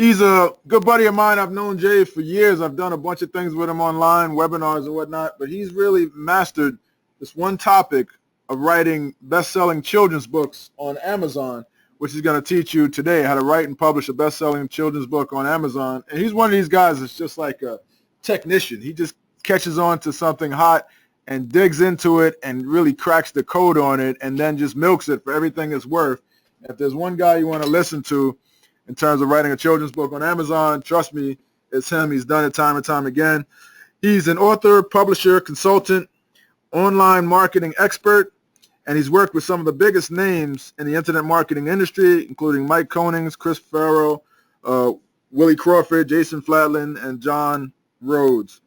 He's a good buddy of mine. I've known Jay for years. I've done a bunch of things with him online, webinars and whatnot, but he's really mastered this one topic of writing best-selling children's books on Amazon, which he's going to teach you today, how to write and publish a best-selling children's book on Amazon. And he's one of these guys that's just like a technician. He just catches on to something hot and digs into it and really cracks the code on it and then just milks it for everything it's worth. If there's one guy you want to listen to in terms of writing a children's book on Amazon, trust me, it's him. He's done it time and time again. He's an author, publisher, consultant, online marketing expert, and he's worked with some of the biggest names in the internet marketing industry, including Mike Konings, Chris Farrell, Willie Crawford, Jason Flatlin, and John Rhodes.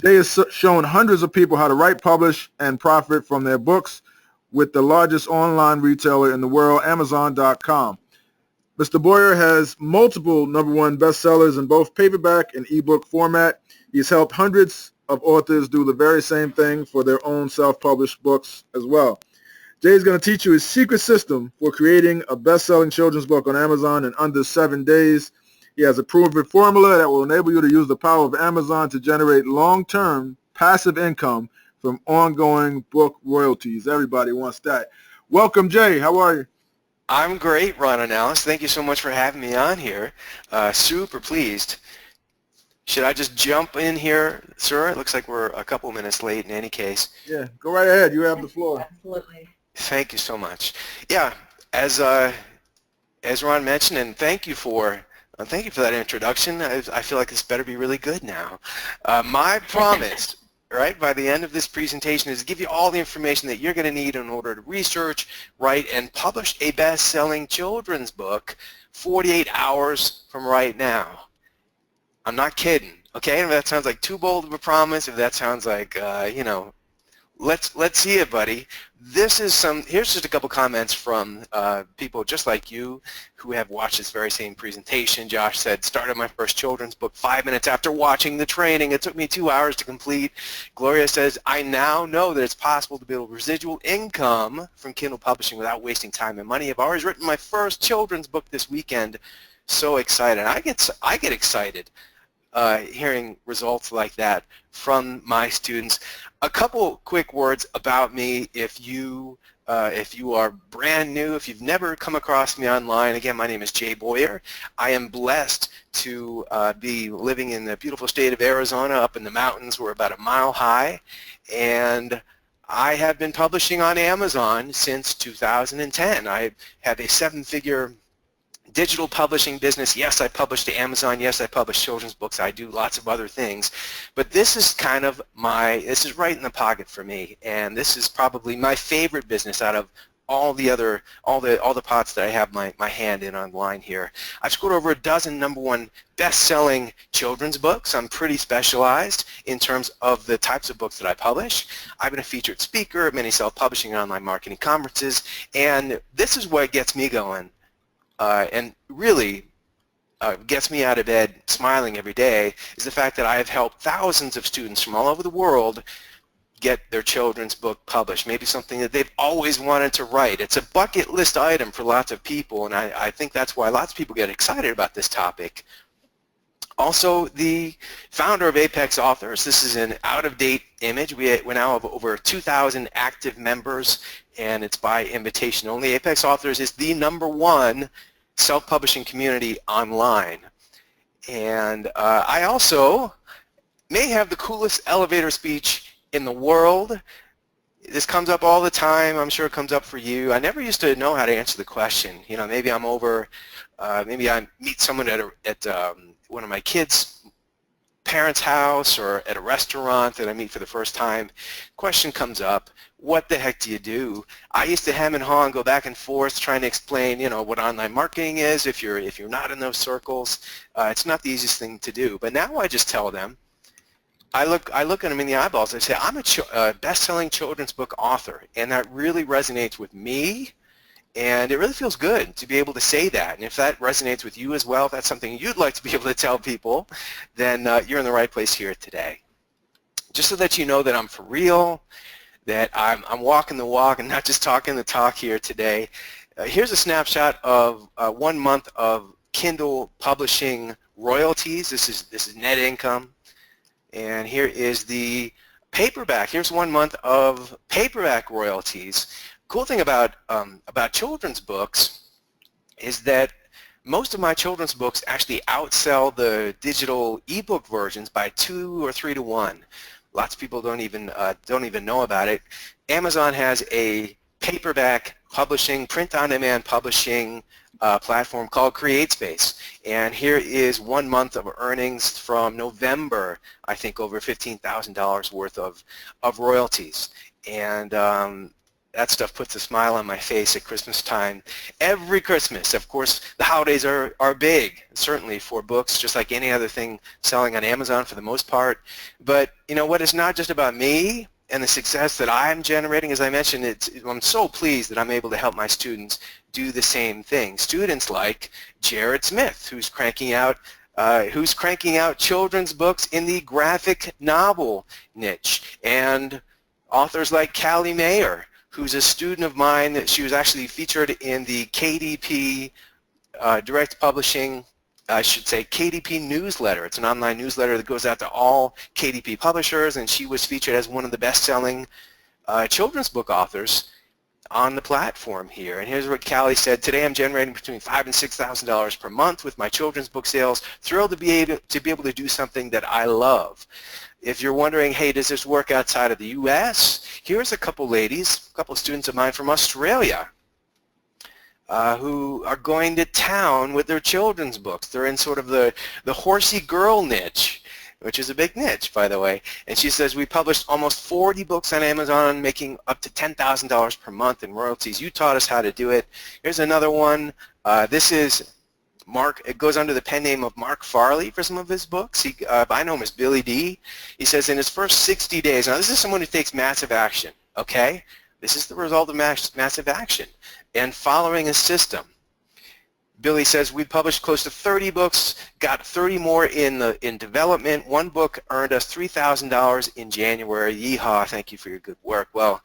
Jay has shown hundreds of people how to write, publish, and profit from their books with the largest online retailer in the world, Amazon.com. Mr. Boyer has multiple #1 bestsellers in both paperback and ebook format. He's helped hundreds of authors do the very same thing for their own self-published books as well. Jay is going to teach you his secret system for creating a best-selling children's book on Amazon in under 7 days. He has a proven formula that will enable you to use the power of Amazon to generate long-term passive income from ongoing book royalties. Everybody wants that. Welcome, Jay. How are you? I'm great, Ron and Alice. Thank you so much for having me on here. Super pleased. Should I just jump in here, sir? It looks like we're a couple minutes late in any case. Yeah, go right ahead. You have the floor. Absolutely. Thank you so much. Yeah, as Ron mentioned, and thank you for that introduction. I feel like this better be really good now. My promise, right, by the end of this presentation is to give you all the information that you're going to need in order to research, write, and publish a best-selling children's book 48 hours from right now. I'm not kidding, okay? If that sounds like too bold of a promise, if that sounds like, you know, let's see it, buddy. Here's just a couple comments from people just like you who have watched this very same presentation. Josh said, started my first children's book 5 minutes after watching the training. It took me 2 hours to complete. Gloria says, I now know that it's possible to build residual income from Kindle publishing without wasting time and money. I've already written my first children's book this weekend. So excited. I get excited hearing results like that from my students. A couple quick words about me if you are brand new, if you've never come across me online. Again, my name is Jay Boyer. I am blessed to be living in the beautiful state of Arizona up in the mountains. We're about a mile high, and I have been publishing on Amazon since 2010. I have a 7-figure digital publishing business. Yes, I publish to Amazon. Yes, I publish children's books. I do lots of other things. But this is kind of this is right in the pocket for me. And this is probably my favorite business out of all the pots that I have my hand in online here. I've scored over a dozen #1 best-selling children's books. I'm pretty specialized in terms of the types of books that I publish. I've been a featured speaker at many self-publishing and online marketing conferences. And this is what gets me going. And really gets me out of bed smiling every day is the fact that I have helped thousands of students from all over the world get their children's book published, maybe something that they've always wanted to write. It's a bucket list item for lots of people, and I think that's why lots of people get excited about this topic. Also, the founder of Apex Authors. This is an out-of-date image. We now have over 2,000 active members, and it's by invitation only. Apex Authors is the #1 self-publishing community online. And I also may have the coolest elevator speech in the world. This comes up all the time. I'm sure it comes up for you. I never used to know how to answer the question. You know, maybe I'm over, maybe I meet someone at one of my kids' parents' house or at a restaurant that I meet for the first time. Question comes up, what the heck do you do? I used to hem and haw and go back and forth trying to explain, you know, what online marketing is if you're not in those circles. It's not the easiest thing to do. But now I just tell them, I look at them in the eyeballs. I say, I'm a best-selling children's book author, and that really resonates with me. And it really feels good to be able to say that. And if that resonates with you as well, if that's something you'd like to be able to tell people, then you're in the right place here today. Just so that you know that I'm for real, that I'm walking the walk and not just talking the talk here today. Here's a snapshot of 1 month of Kindle publishing royalties. This is net income. And here is the paperback. Here's 1 month of paperback royalties. Cool thing about children's books is that most of my children's books actually outsell the digital ebook versions by 2 or 3 to 1. Lots of people don't even know about it. Amazon has a paperback publishing, print-on-demand publishing platform called CreateSpace. And here is 1 month of earnings from November, I think over $15,000 worth of royalties. And that stuff puts a smile on my face at Christmas time. Every Christmas, of course, the holidays are big, certainly for books, just like any other thing selling on Amazon for the most part. But you know what, it's not just about me and the success that I'm generating. As I mentioned, I'm so pleased that I'm able to help my students do the same thing. Students like Jared Smith, who's cranking out children's books in the graphic novel niche, and authors like Callie Mayer, who's a student of mine. She was actually featured in the KDP direct publishing, I should say KDP newsletter. It's an online newsletter that goes out to all KDP publishers, and she was featured as one of the best-selling children's book authors on the platform here. And here's what Callie said: today I'm generating between $5,000 and $6,000 per month with my children's book sales. Thrilled to be able to do something that I love. If you're wondering, hey, does this work outside of the U.S.? Here's a couple ladies, a couple students of mine from Australia who are going to town with their children's books. They're in sort of the horsey girl niche, which is a big niche, by the way. And she says, we published almost 40 books on Amazon, making up to $10,000 per month in royalties. You taught us how to do it. Here's another one. This is Mark. It goes under the pen name of Mark Farley for some of his books. I know him as Billy D. He says in his first 60 days, now this is someone who takes massive action, okay? This is the result of massive action and following a system. Billy says we published close to 30 books, got 30 more in development. One book earned us $3,000 in January. Yeehaw, thank you for your good work. Well,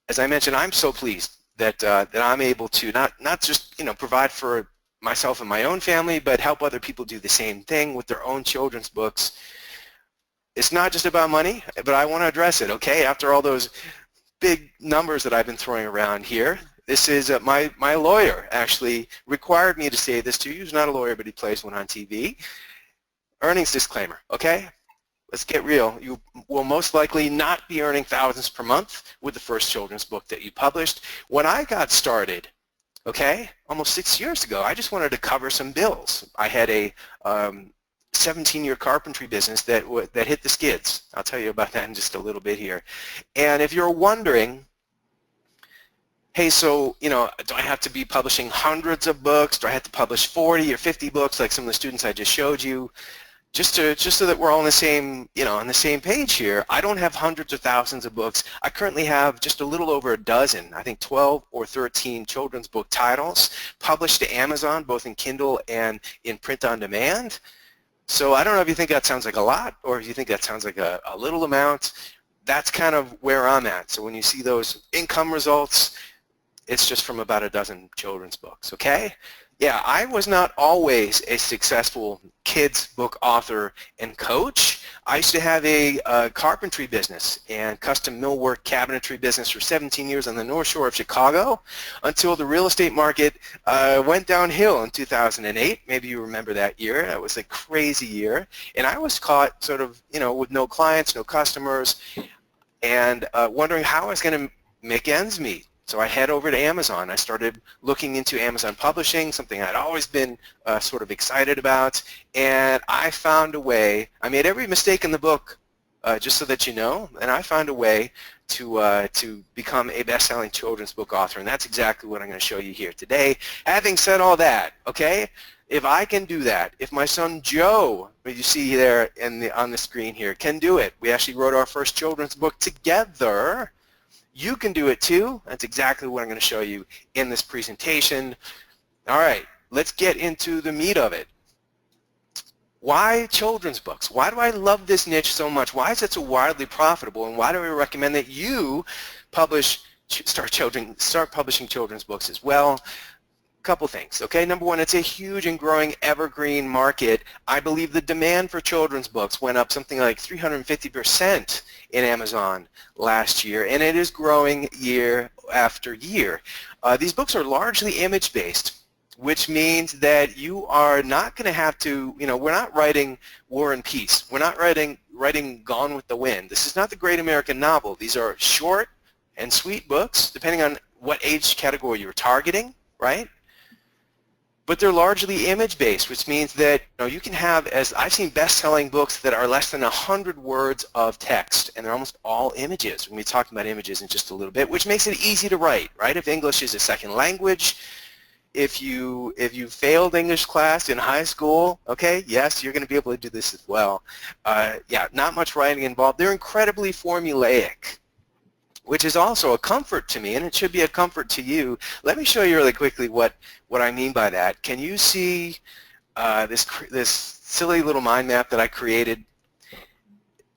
as I mentioned, I'm so pleased that I'm able to not just provide for myself and my own family, but help other people do the same thing with their own children's books. It's not just about money, but I want to address it, okay? After all those big numbers that I've been throwing around here, this is my lawyer actually required me to say this to you. He's not a lawyer, but he plays one on TV. Earnings disclaimer, okay? Let's get real. You will most likely not be earning thousands per month with the first children's book that you published. When I got started, okay, almost 6 years ago, I just wanted to cover some bills. I had a 17-year carpentry business that hit the skids. I'll tell you about that in just a little bit here. And if you're wondering, hey, so, do I have to be publishing hundreds of books? Do I have to publish 40 or 50 books like some of the students I just showed you? Just so that we're all on the same, on the same page here, I don't have hundreds or thousands of books. I currently have just a little over a dozen, I think 12 or 13 children's book titles published to Amazon, both in Kindle and in print on demand. So I don't know if you think that sounds like a lot or if you think that sounds like a little amount. That's kind of where I'm at. So when you see those income results, it's just from about a dozen children's books, okay? Yeah, I was not always a successful kids book author and coach. I used to have a carpentry business and custom millwork cabinetry business for 17 years on the North Shore of Chicago until the real estate market went downhill in 2008. Maybe you remember that year. That was a crazy year. And I was caught sort of, with no clients, no customers, and wondering how I was going to make ends meet. So I head over to Amazon. I started looking into Amazon publishing, something I'd always been sort of excited about, and I found a way. I made every mistake in the book, just so that you know, and I found a way to become a best-selling children's book author, and that's exactly what I'm going to show you here today. Having said all that, okay, if I can do that, if my son Joe, who you see there on the screen here, can do it, we actually wrote our first children's book together, you can do it too. That's exactly what I'm going to show you in this presentation. All right, let's get into the meat of it. Why children's books? Why do I love this niche so much? Why is it so wildly profitable? And why do we recommend that you start publishing children's books as well? Couple things, okay? Number one, it's a huge and growing evergreen market. I believe the demand for children's books went up something like 350% in Amazon last year, and it is growing year after year. These books are largely image-based, which means that you are not going to have to, we're not writing War and Peace. We're not writing Gone with the Wind. This is not the great American novel. These are short and sweet books, depending on what age category you're targeting, right? But they're largely image-based, which means that you can have, as I've seen best-selling books that are less than 100 words of text, and they're almost all images. We'll be talking about images in just a little bit, which makes it easy to write, right? If English is a second language, if you failed English class in high school, okay, yes, you're going to be able to do this as well. Yeah, not much writing involved. They're incredibly formulaic, which is also a comfort to me, and it should be a comfort to you. Let me show you really quickly what I mean by that. Can you see this silly little mind map that I created?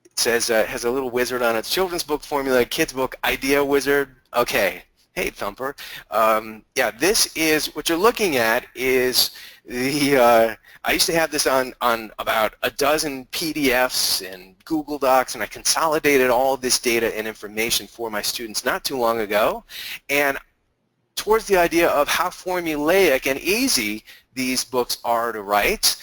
It says has a little wizard on it. Children's book formula, kids book, idea wizard. Okay. Hey, Thumper. Yeah, this is, what you're looking at is the, I used to have this on about a dozen PDFs and Google Docs, and I consolidated all of this data and information for my students not too long ago. And towards the idea of how formulaic and easy these books are to write,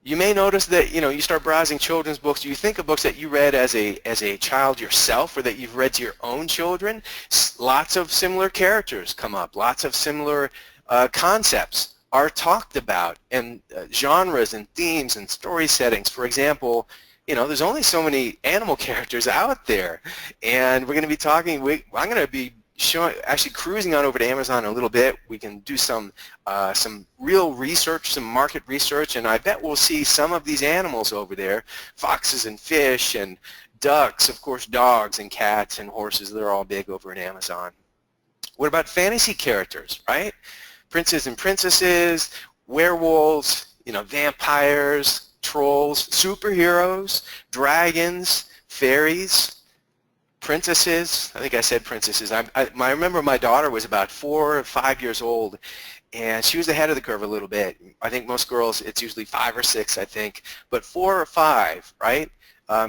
you may notice that you start browsing children's books. You think of books that you read as a child yourself, or that you've read to your own children. Lots of similar characters come up. Lots of similar concepts are talked about, and genres and themes and story settings. For example, there's only so many animal characters out there, and we're going to be talking. I'm going to be actually cruising on over to Amazon in a little bit. We can do some real research, some market research, and I bet we'll see some of these animals over there, foxes and fish and ducks, of course dogs and cats and horses. They're all big over in Amazon. What about fantasy characters, right? Princes and princesses, werewolves, vampires, trolls, superheroes, dragons, fairies, princesses. I think I said princesses. I remember my daughter was about 4 or 5 years old, and she was ahead of the curve a little bit. I think most girls, it's usually 5 or 6, I think, but 4 or 5, right?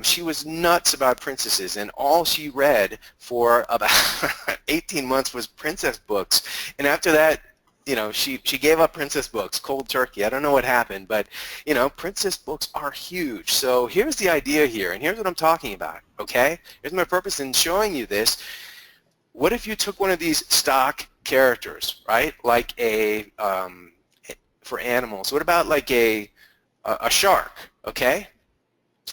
She was nuts about princesses, and all she read for about 18 months was princess books. And after that, she gave up princess books, cold turkey. I don't know what happened, but, princess books are huge. So here's the idea here, and here's what I'm talking about, okay? Here's my purpose in showing you this. What if you took one of these stock characters, right, like for animals, what about like a shark, okay?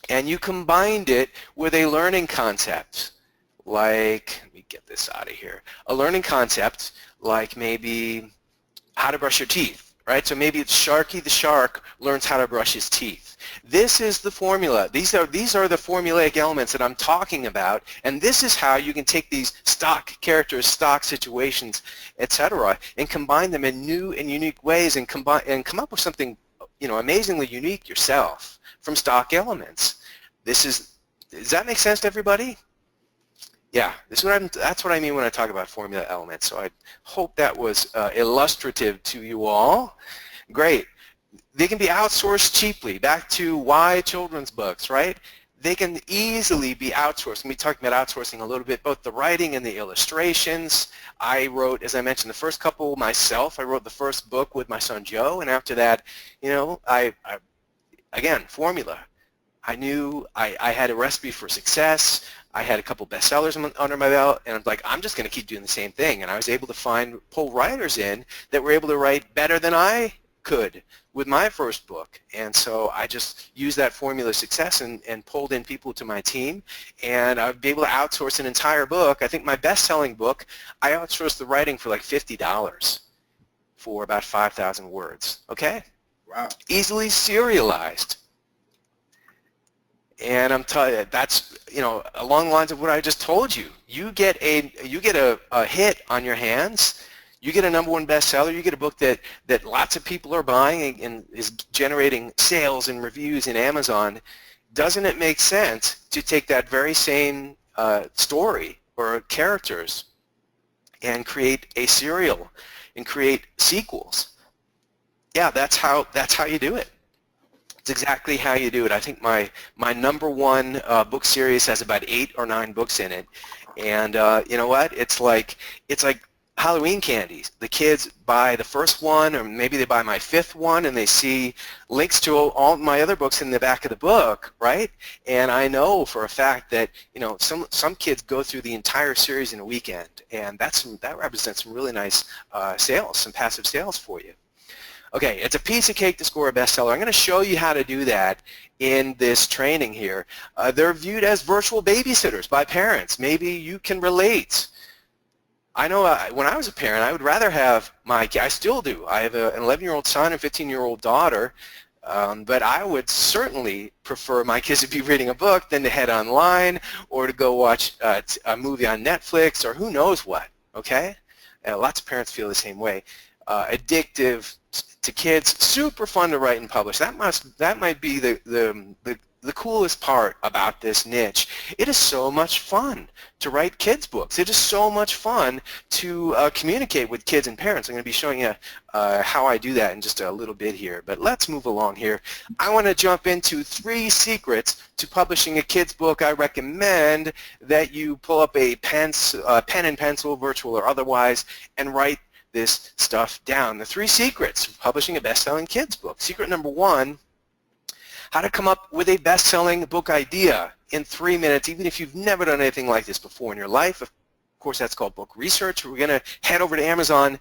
And you combined it with a learning concept, like, let me get this out of here, a learning concept like maybe how to brush your teeth, right? So maybe it's Sharky the shark learns how to brush his teeth. This is the formula. These are the formulaic elements that I'm talking about, and this is how you can take these stock characters, stock situations, etc., and combine them in new and unique ways, and come up with something, amazingly unique yourself from stock elements. Does that make sense to everybody? Yeah, that's what I mean when I talk about formula elements. So I hope that was illustrative to you all. Great. They can be outsourced cheaply. Back to why children's books, right? They can easily be outsourced. We'll be talking about outsourcing a little bit, both the writing and the illustrations. I wrote, as I mentioned, the first couple myself. I wrote the first book with my son Joe, and after that, again, formula. I knew I had a recipe for success. I had a couple bestsellers under my belt, and I'm like, I'm just going to keep doing the same thing. And I was able to pull writers in that were able to write better than I could with my first book. And so I just used that formula of success and pulled in people to my team, and I'd be able to outsource an entire book. I think my best-selling book, I outsourced the writing for like $50 for about 5,000 words. Okay? Wow. Easily serialized. And I'm telling you, that's, along the lines of what I just told you. You get a hit on your hands. You get a #1 bestseller. You get a book that lots of people are buying and is generating sales and reviews in Amazon. Doesn't it make sense to take that very same story or characters and create a serial and create sequels. Yeah, that's how you do it. It's exactly how you do it. I think my #1 book series has about 8 or 9 books in it, and you know what? It's like Halloween candies. The kids buy the first one, or maybe they buy my 5th one, and they see links to all my other books in the back of the book, right? And I know for a fact that some kids go through the entire series in a weekend, and that represents some really nice sales, some passive sales for you. Okay, it's a piece of cake to score a bestseller. I'm going to show you how to do that in this training here. They're viewed as virtual babysitters by parents. Maybe you can relate. I know when I was a parent, I would rather have I still do. I have an 11-year-old son and 15-year-old daughter, but I would certainly prefer my kids to be reading a book than to head online or to go watch a movie on Netflix or who knows what, okay? Lots of parents feel the same way. Addictive to kids, super fun to write and publish. That might be the coolest part about this niche. It is so much fun to write kids books. It is so much fun to communicate with kids and parents. I'm going to be showing you how I do that in just a little bit here. But let's move along here. I want to jump into 3 secrets to publishing a kids book. I recommend that you pull up a pen and pencil, virtual or otherwise, and write this stuff down. The 3 secrets of publishing a best-selling kids book. Secret number 1, how to come up with a best-selling book idea in 3 minutes, even if you've never done anything like this before in your life. Of course, that's called book research. We're going to head over to Amazon,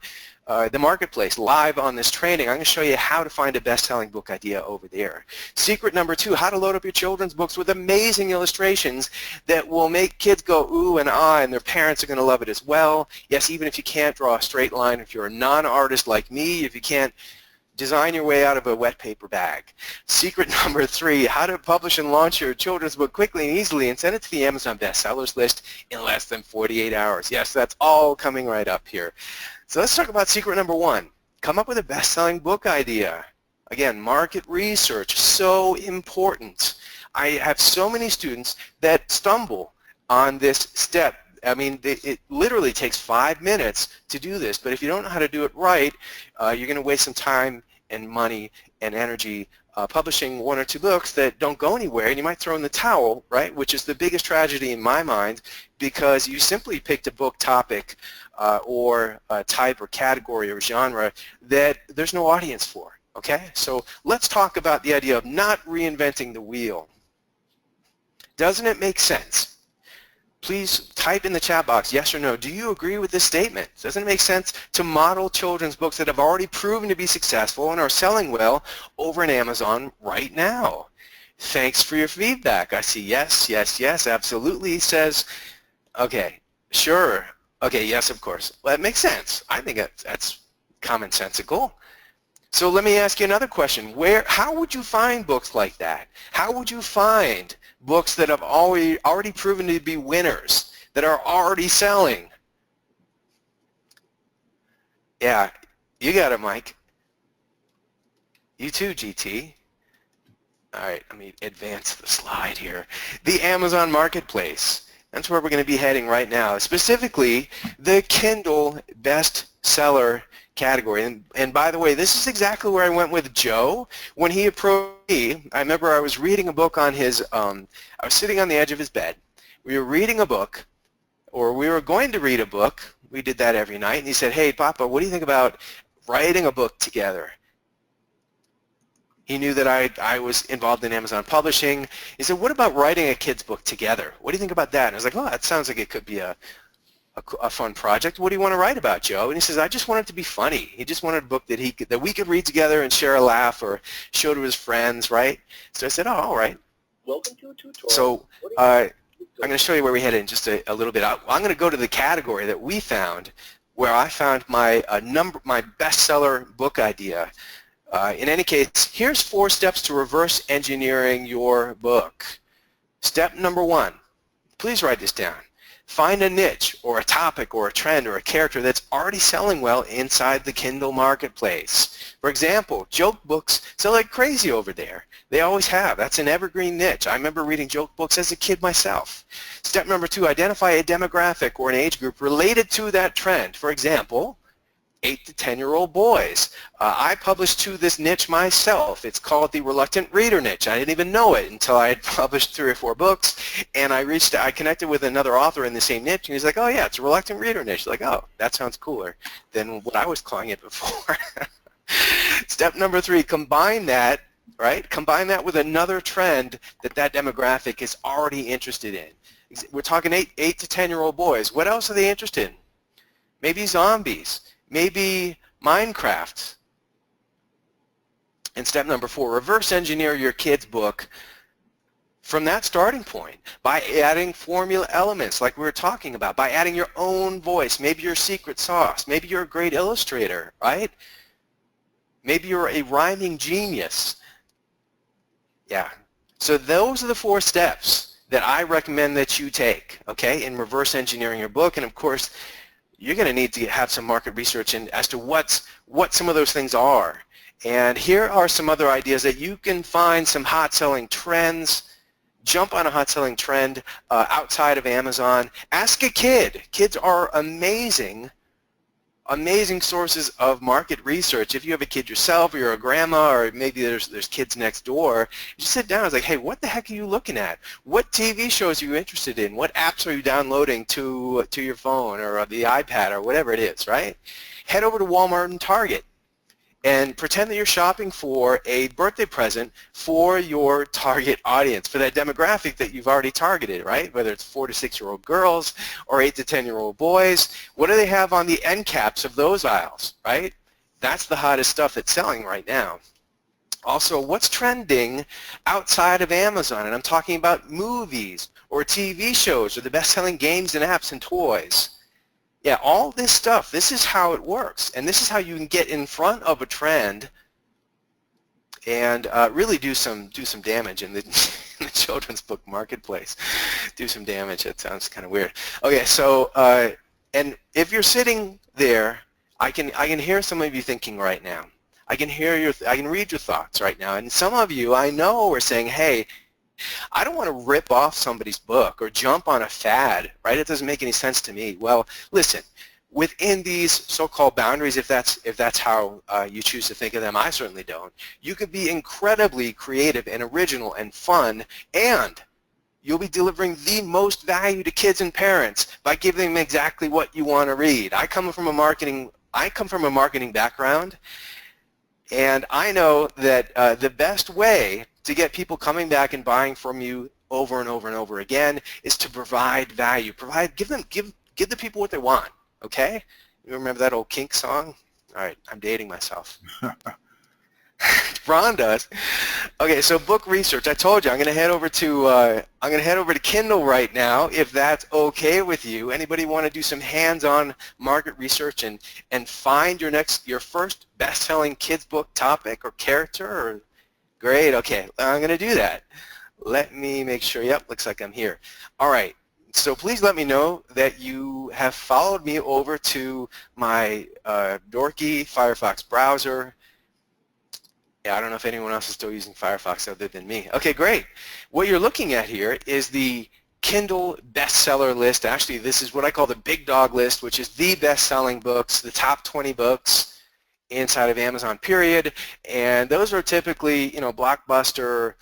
the marketplace, live on this training. I'm going to show you how to find a best-selling book idea over there. Secret number 2, how to load up your children's books with amazing illustrations that will make kids go ooh and ah, and their parents are going to love it as well. Yes, even if you can't draw a straight line, if you're a non-artist like me, if you can't design your way out of a wet paper bag. Secret number 3, how to publish and launch your children's book quickly and easily and send it to the Amazon bestsellers list in less than 48 hours. Yes, that's all coming right up here. So let's talk about secret number 1. Come up with a best-selling book idea. Again, market research, so important. I have so many students that stumble on this step. I mean, it literally takes 5 minutes to do this, but if you don't know how to do it right, you're going to waste some time and money and energy publishing 1 or 2 books that don't go anywhere, and you might throw in the towel, right, which is the biggest tragedy in my mind, because you simply picked a book topic or a type or category or genre that there's no audience for, okay? So let's talk about the idea of not reinventing the wheel. Doesn't it make sense? Please type in the chat box, yes or no. Do you agree with this statement? Doesn't it make sense to model children's books that have already proven to be successful and are selling well over on Amazon right now? Thanks for your feedback. I see yes, yes, yes, absolutely. Says, okay, sure. Okay, yes, of course. Well, that makes sense. I think that's commonsensical. So let me ask you another question. How would you find books like that? How would you find books that have already proven to be winners, that are already selling? Yeah, you got it, Mike. You too, GT. All right, let me advance the slide here. The Amazon Marketplace. That's where we're going to be heading right now. Specifically, the Kindle bestseller category. And by the way, this is exactly where I went with Joe when he approached me. I remember I was reading a book on his, I was sitting on the edge of his bed. We were reading a book, or we were going to read a book. We did that every night. And he said, hey, Papa, what do you think about writing a book together? He knew that I was involved in Amazon publishing. He said, what about writing a kid's book together? What do you think about that? And I was like, oh, that sounds like it could be a fun project. What do you want to write about, Joe? And he says, I just want it to be funny. He just wanted a book that we could read together and share a laugh or show to his friends, right? So I said, oh, all right. Welcome to a tutorial. So I'm going to show you where we head in just a little bit. I'm going to go to the category that we found, where I found my bestseller book idea. In any case, here's 4 steps to reverse engineering your book. Step number 1, please write this down. Find a niche or a topic or a trend or a character that's already selling well inside the Kindle marketplace. For example, joke books sell like crazy over there. They always have. That's an evergreen niche. I remember reading joke books as a kid myself. Step number 2, identify a demographic or an age group related to that trend. For example, 8 to 10-year-old boys. I published to this niche myself. It's called the reluctant reader niche. I didn't even know it until I had published 3 or 4 books, and I connected with another author in the same niche, and he's like, oh yeah, it's a reluctant reader niche. Like, oh, that sounds cooler than what I was calling it before. Step number 3, combine that, right? Combine that with another trend that demographic is already interested in. We're talking 8 to 10-year-old boys. What else are they interested in? Maybe zombies. Maybe Minecraft. And step number 4, reverse engineer your kid's book from that starting point by adding formula elements like we were talking about, by adding your own voice, maybe your secret sauce, maybe you're a great illustrator, right? Maybe you're a rhyming genius. Yeah. So those are the 4 steps that I recommend that you take, okay, in reverse engineering your book. And of course, you're going to need to have some market research as to what some of those things are. And here are some other ideas that you can find some hot selling trends. Jump on a hot selling trend outside of Amazon. Ask a kid. Kids are amazing sources of market research. If you have a kid yourself, or you're a grandma, or maybe there's kids next door, you sit down and it's like, hey, what the heck are you looking at? What TV shows are you interested in? What apps are you downloading to your phone or the iPad or whatever it is, right? Head over to Walmart and Target and pretend that you're shopping for a birthday present for your target audience, for that demographic that you've already targeted, right? Whether it's 4 to 6-year-old girls or 8 to 10-year-old boys. What do they have on the end caps of those aisles, right? That's the hottest stuff that's selling right now. Also, what's trending outside of Amazon? And I'm talking about movies or TV shows or the best-selling games and apps and toys. Yeah, all this stuff, this is how it works, and this is how you can get in front of a trend and really do some damage in the, in the children's book marketplace. Do some damage. That sounds kind of weird. Okay, so and if you're sitting there, I can hear some of you thinking right now. I can read your thoughts right now, and some of you I know are saying, hey, I don't want to rip off somebody's book or jump on a fad, right? It doesn't make any sense to me. Well, listen, within these so-called boundaries, if that's how you choose to think of them, I certainly don't, you could be incredibly creative and original and fun, and you'll be delivering the most value to kids and parents by giving them exactly what you want to read. I come from a marketing background, and I know that the best way to get people coming back and buying from you over and over and over again is to provide value. Give the people what they want, okay? You remember that old Kink song? All right, I'm dating myself. Ron does. Okay, so book research. I told you I'm going to head over to Kindle right now, if that's okay with you. Anybody want to do some hands-on market research and find your first best-selling kids book topic or character? Or great. Okay, I'm going to do that. Let me make sure. Yep, looks like I'm here. All right. So please let me know that you have followed me over to my dorky Firefox browser. Yeah, I don't know if anyone else is still using Firefox other than me. Okay, great. What you're looking at here is the Kindle bestseller list. Actually, this is what I call the big dog list, which is the best-selling books, the top 20 books inside of Amazon, period. And those are typically, blockbuster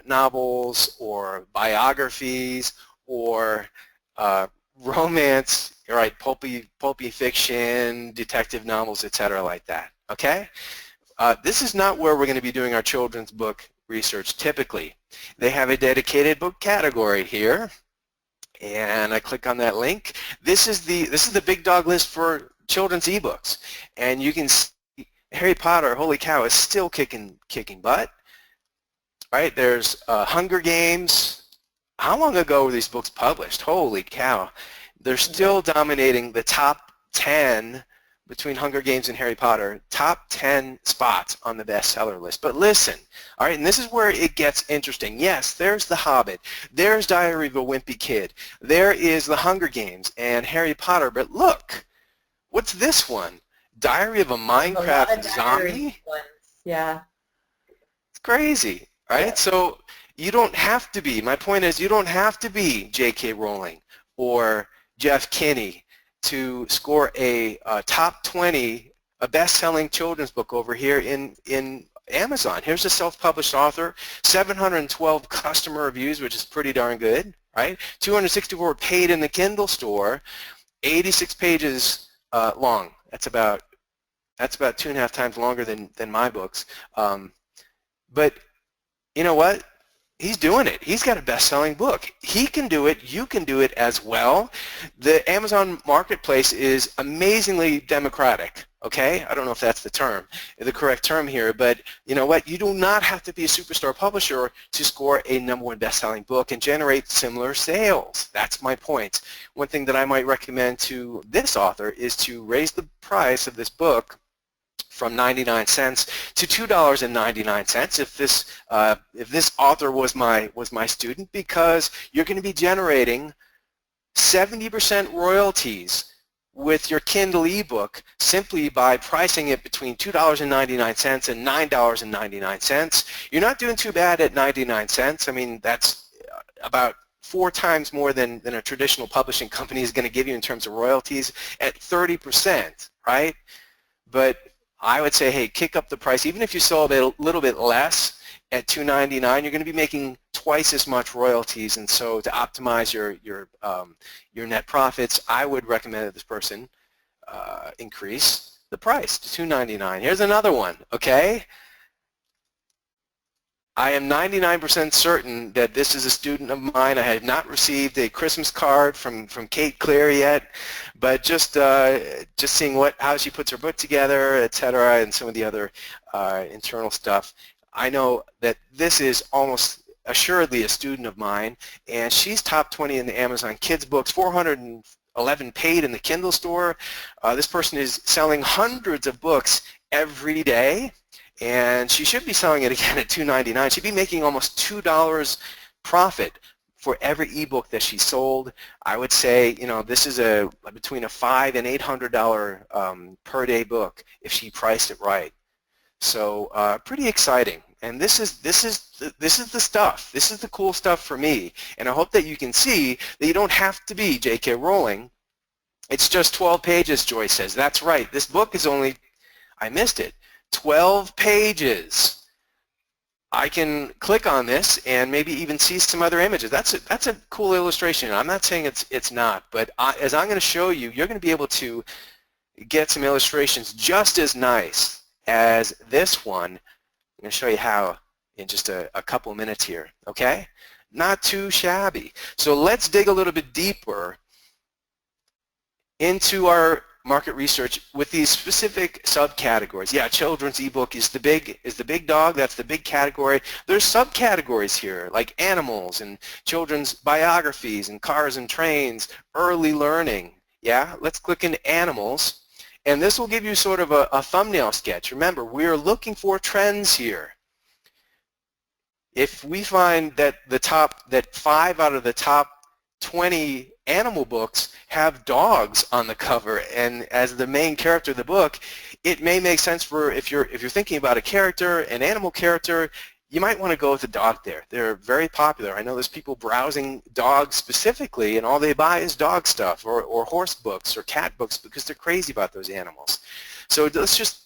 novels or biographies or romance, right, pulpy fiction, detective novels, etc., like that. Okay? This is not where we're going to be doing our children's book research typically. They have a dedicated book category here, and I click on that link. This is the big dog list for children's ebooks, and you can see Harry Potter, holy cow, is still kicking butt. Right? There's Hunger Games. How long ago were these books published? Holy cow. They're still dominating the top 10 between Hunger Games and Harry Potter, top 10 spots on the bestseller list. But listen, all right, and this is where it gets interesting. Yes, there's The Hobbit, there's Diary of a Wimpy Kid, there is The Hunger Games and Harry Potter, but look, what's this one? Diary of a Minecraft Zombie? Yeah. It's crazy, right? Yeah. So you don't have to be, my point is, you don't have to be J.K. Rowling or Jeff Kinney to score a top 20, a best-selling children's book over here in Amazon. Here's a self-published author, 712 customer reviews, which is pretty darn good, right? 264 paid in the Kindle store, 86 pages long. That's about 2.5 times longer than my books. But you know what? He's doing it. He's got a best-selling book. He can do it. You can do it as well. The Amazon Marketplace is amazingly democratic, okay? I don't know if that's the correct term here, but you know what? You do not have to be a superstar publisher to score a #1 best-selling book and generate similar sales. That's my point. One thing that I might recommend to this author is to raise the price of this book from 99 cents to $2.99 if this author was my student, because you're going to be generating 70% royalties with your Kindle ebook simply by pricing it between $2.99 and $9.99. You're not doing too bad at 99 cents. I mean, that's about 4 times more than a traditional publishing company is going to give you in terms of royalties at 30%, right? But I would say, hey, kick up the price. Even if you sell a little bit less at $2.99, you're going to be making twice as much royalties. And so to optimize your net profits, I would recommend that this person increase the price to $2.99. Here's another one, okay? I am 99% certain that this is a student of mine. I have not received a Christmas card from Kate Clear yet, but just seeing how she puts her book together, etc., and some of the other internal stuff, I know that this is almost assuredly a student of mine, and she's top 20 in the Amazon Kids books, 411 paid in the Kindle store. This person is selling hundreds of books every day, and she should be selling it again at $2.99. She'd be making almost $2 profit for every ebook that she sold. I would say, you know, this is between a $500 and $800 per day book if she priced it right. So pretty exciting. And this is the stuff. This is the cool stuff for me. And I hope that you can see that you don't have to be J.K. Rowling. It's just 12 pages, Joyce says. That's right. This book is only, I missed it, 12 pages. I can click on this and maybe even see some other images. That's a cool illustration. I'm not saying it's not, but as I'm going to show you, you're going to be able to get some illustrations just as nice as this one. I'm going to show you how in just a couple minutes here, okay? Not too shabby. So let's dig a little bit deeper into our market research with these specific subcategories. Yeah, children's ebook is the big dog. That's the big category. There's subcategories here like animals and children's biographies and cars and trains, early learning. Yeah, let's click into animals, and this will give you sort of a thumbnail sketch. Remember, we're looking for trends here. If we find that 5 out of the top 20 animal books have dogs on the cover and as the main character of the book, it may make sense for if you're thinking about a character, an animal character, you might want to go with a dog there. They're very popular. I know there's people browsing dogs specifically, and all they buy is dog stuff or horse books or cat books because they're crazy about those animals. So let's just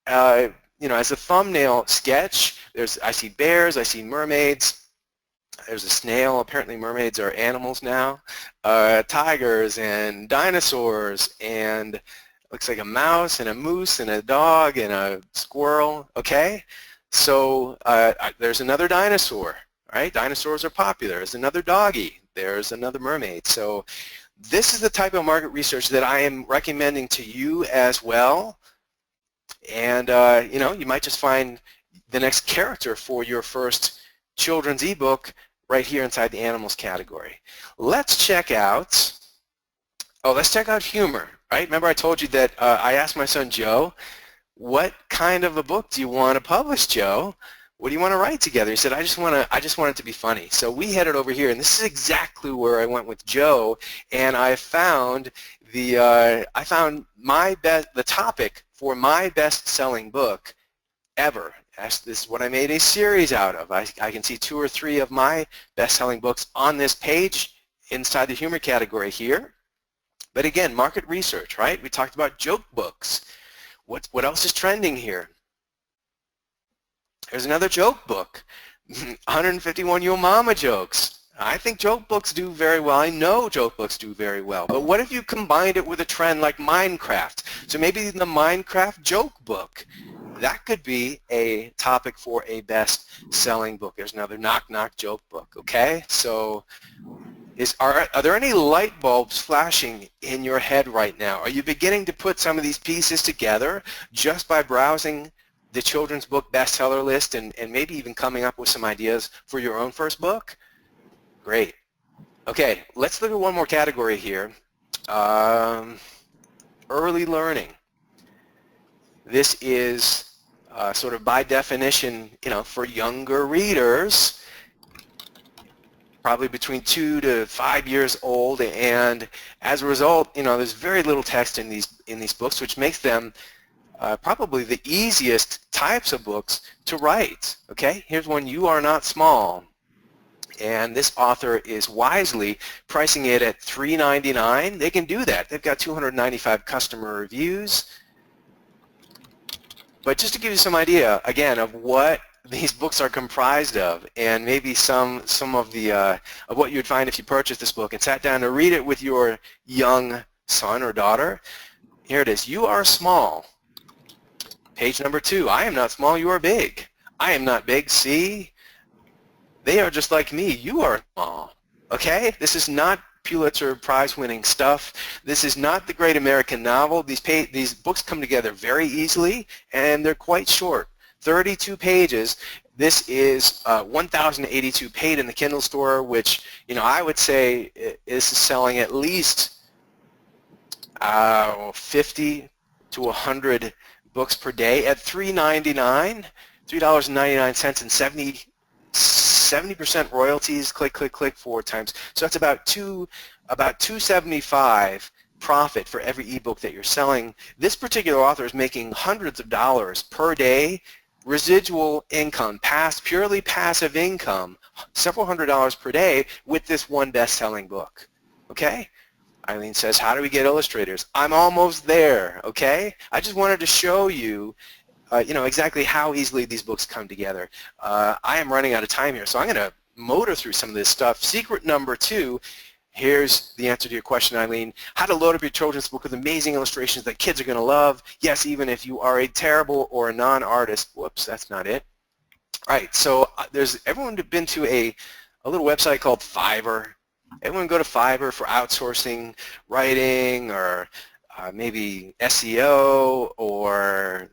you know, as a thumbnail sketch, I see bears, I see mermaids. There's a snail. Apparently mermaids are animals now. Tigers and dinosaurs, and looks like a mouse and a moose and a dog and a squirrel. Okay, so there's another dinosaur. Right? Dinosaurs are popular. There's another doggy. There's another mermaid. So this is the type of market research that I am recommending to you as well. And you know, you might just find the next character for your first children's ebook right here inside the animals category. Let's check out humor. right? Remember I told you that I asked my son Joe, what kind of a book do you want to publish, Joe? What do you want to write together? He said, I just want it to be funny. So we headed over here, and this is exactly where I went with Joe, and I found the topic for my best-selling book ever. This is what I made a series out of. I can see 2 or 3 of my best-selling books on this page inside the humor category here. But again, market research, right? We talked about joke books. What else is trending here? There's another joke book, 151 Yo Mama jokes. I think joke books do very well. I know joke books do very well. But what if you combined it with a trend like Minecraft? So maybe the Minecraft joke book. That could be a topic for a best-selling book. There's another Knock Knock joke book, okay? So are there any light bulbs flashing in your head right now? Are you beginning to put some of these pieces together just by browsing the children's book bestseller list and maybe even coming up with some ideas for your own first book? Great. Okay, let's look at one more category here. Early learning. This is sort of by definition, for younger readers, probably between 2 to 5 years old, and as a result, there's very little text in these books, which makes them probably the easiest types of books to write. Okay, here's one, You Are Not Small, and this author is wisely pricing it at $3.99. They can do that. They've got 295 customer reviews. But just to give you some idea, again, of what these books are comprised of, and maybe some of the of what you'd find if you purchased this book and sat down to read it with your young son or daughter. Here it is. You are small. Page number 2. I am not small. You are big. I am not big. See? They are just like me. You are small. Okay? This is not Pulitzer Prize-winning stuff. This is not the great American novel. These books come together very easily, and they're quite short. 32 pages. This is 1,082 paid in the Kindle store, which I would say is selling at least 50 to 100 books per day at $3.99, $3.99, and 70% royalties. Click, click, click 4 times. So that's about $2.75 profit for every ebook that you're selling. This particular author is making hundreds of dollars per day. Residual income, purely passive income, several $100s per day with this one best-selling book. Okay? Eileen says, how do we get illustrators? I'm almost there. Okay? I just wanted to show you, exactly how easily these books come together. I am running out of time here, so I'm going to motor through some of this stuff. Secret number 2. Here's the answer to your question, Eileen. How to load up your children's book with amazing illustrations that kids are going to love. Yes, even if you are a terrible or a non-artist. Whoops, that's not it. All right, so everyone been to a little website called Fiverr? Everyone go to Fiverr for outsourcing writing or maybe SEO or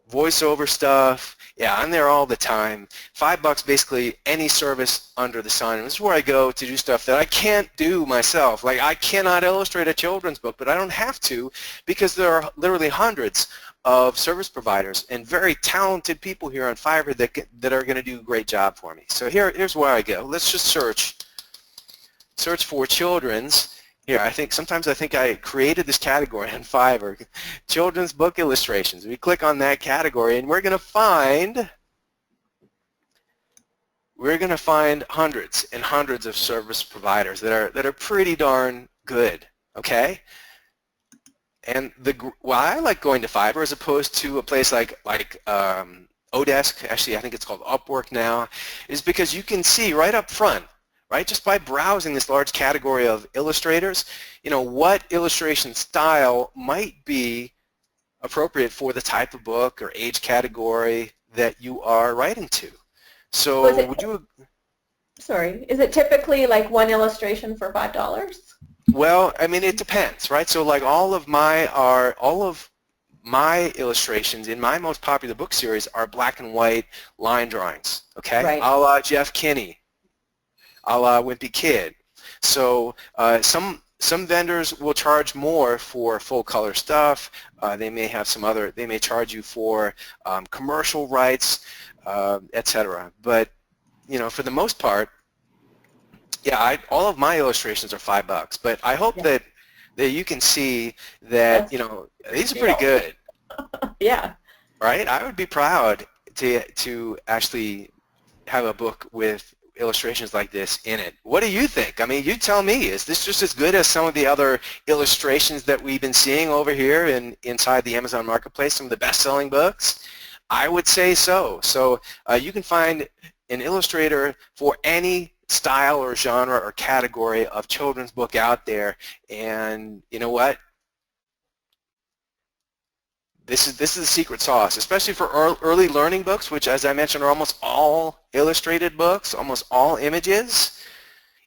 voiceover stuff. Yeah, I'm there all the time. $5 basically any service under the sun. And this is where I go to do stuff that I can't do myself. Like I cannot illustrate a children's book, but I don't have to because there are literally hundreds of service providers and very talented people here on Fiverr that are going to do a great job for me. So here's where I go. Let's just search for children's. Here, sometimes I think I created this category on Fiverr, children's book illustrations. We click on that category, and we're going to find hundreds and hundreds of service providers that are pretty darn good. Okay, and why I like going to Fiverr as opposed to a place like Odesk. Actually, I think it's called Upwork now, is because you can see right up front. Right? Just by browsing this large category of illustrators, what illustration style might be appropriate for the type of book or age category that you are writing to. So is it typically like one illustration for $5? Well, I mean, it depends, right? So like all of my illustrations in my most popular book series are black and white line drawings, okay? Right. A la Jeff Kinney, a la Wimpy Kid. So some some vendors will charge more for full color stuff. They may have they may charge you for commercial rights, etc. But, you know, for the most part, yeah, all of my illustrations are $5. But I hope that you can see that, you know, these are pretty good. Yeah. Right? I would be proud to actually have a book with illustrations like this in it. What do you think? I mean, you tell me. Is this just as good as some of the other illustrations that we've been seeing over here inside the Amazon Marketplace, some of the best-selling books? I would say so. So you can find an illustrator for any style or genre or category of children's book out there, and you know what? This is the secret sauce, especially for early learning books, which, as I mentioned, are almost all illustrated books, almost all images.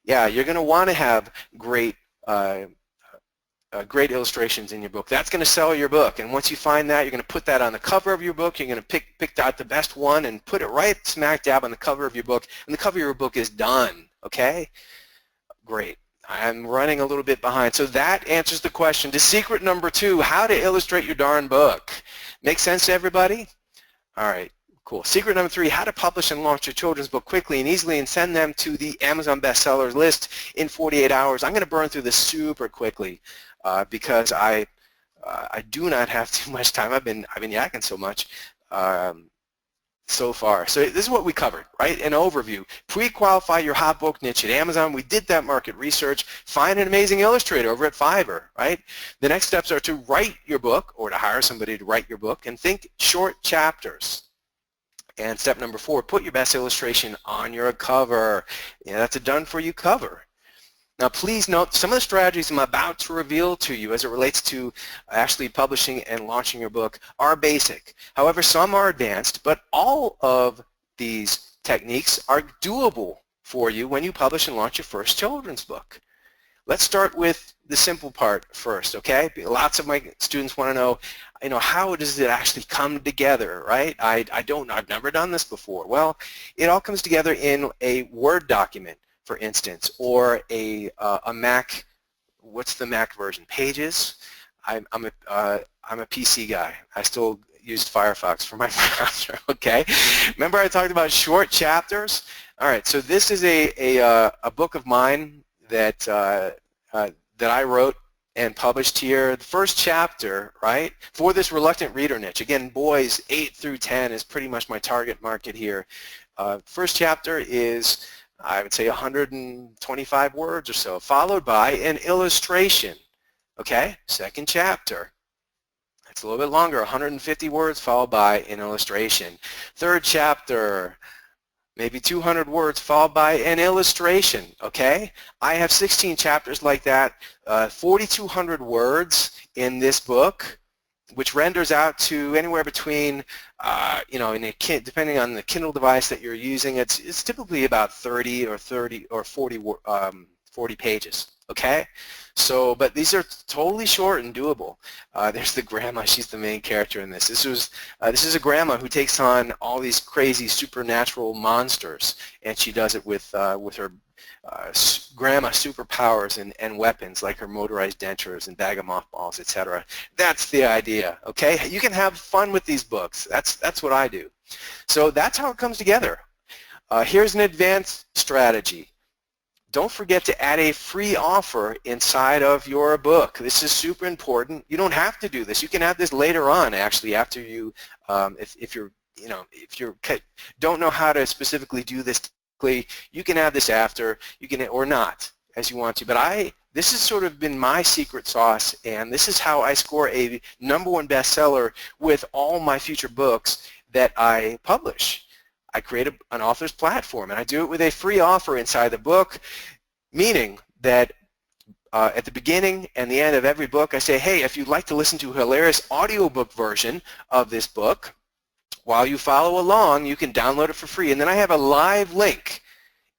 Yeah, you're going to want to have great great illustrations in your book. That's going to sell your book, and once you find that, you're going to put that on the cover of your book. You're going to pick out the best one and put it right smack dab on the cover of your book, and the cover of your book is done. Okay? Great. I'm running a little bit behind. So that answers the question to secret number 2, how to illustrate your darn book. Make sense to everybody? All right, cool. Secret number 3, how to publish and launch your children's book quickly and easily and send them to the Amazon bestsellers list in 48 hours. I'm going to burn through this super quickly because I do not have too much time. I've been yakking so much. So far. So this is what we covered, right? An overview. Pre-qualify your hot book niche at Amazon. We did that market research. Find an amazing illustrator over at Fiverr, right? The next steps are to write your book or to hire somebody to write your book, and think short chapters. And step number 4, put your best illustration on your cover. Yeah, that's a done-for-you cover. Now, please note some of the strategies I'm about to reveal to you as it relates to actually publishing and launching your book are basic. However, some are advanced, but all of these techniques are doable for you when you publish and launch your first children's book. Let's start with the simple part first, okay? Lots of my students want to know, you know, how does it actually come together, right? I've never done this before. Well, it all comes together in a Word document, for instance, or a Mac. What's the Mac version? Pages. I'm a PC guy. I still use Firefox for my browser. Okay. Remember I talked about short chapters? All right. So this is a book of mine that that I wrote and published here. The first chapter, right, for this reluctant reader niche. Again, boys 8 through 10 is pretty much my target market here. First chapter is, I would say, 125 words or so, followed by an illustration. Okay, second chapter. It's a little bit longer, 150 words, followed by an illustration. Third chapter, maybe 200 words, followed by an illustration. Okay, I have 16 chapters like that, 4,200 words in this book, which renders out to anywhere between, you know, depending on the Kindle device that you're using, it's typically about 30 or 40 pages. Okay, so but these are totally short and doable. There's the grandma; she's the main character in this. This is a grandma who takes on all these crazy supernatural monsters, and she does it with her grandma superpowers and weapons like her motorized dentures and bag of mothballs, etc. That's the idea. Okay, you can have fun with these books. That's what I do. So that's how it comes together. Here's an advanced strategy. Don't forget to add a free offer inside of your book. This is super important. You don't have to do this. You can add this later on, actually, after you, if you don't know how to specifically do this, you can add this after. You can, or not, as you want to. But this has sort of been my secret sauce, and this is how I score a #1 bestseller with all my future books that I publish. I create an author's platform, and I do it with a free offer inside the book, meaning that at the beginning and the end of every book, I say, hey, if you'd like to listen to a hilarious audiobook version of this book, while you follow along, you can download it for free. And then I have a live link